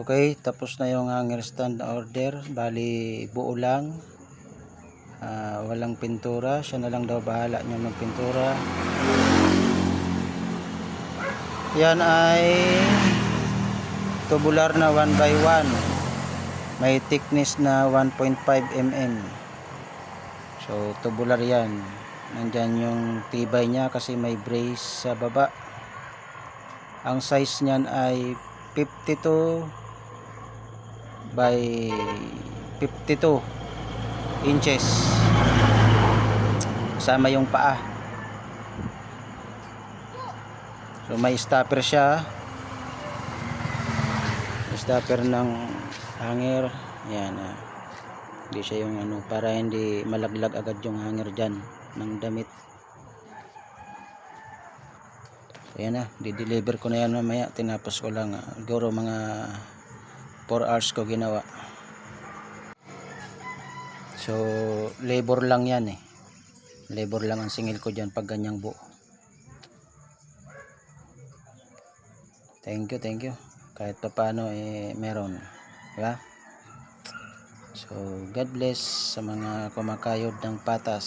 Okay, tapos na yung hanger stand order. Bali buo lang, walang pintura. Siya na lang daw bahala nyo magpintura. Yan ay tubular na 1x1, may thickness na 1.5 mm. So tubular yan. Nandyan yung tibay niya kasi may brace sa baba. Ang size niyan ay 52 by 52 inches, kasama yung paa. So may stopper siya, stopper ng hanger. Yan, hindi siya yung ano, para hindi malaglag agad yung hanger dyan ng damit. So yan na, di-deliver ko na yan mamaya. Tinapos ko lang, siguro mga 4 hours ko ginawa. So labor lang yan eh, labor lang ang singil ko dyan pag ganyang buo. Thank you, kahit pa paano meron, diba? So God bless sa mga kumakayod ng patas.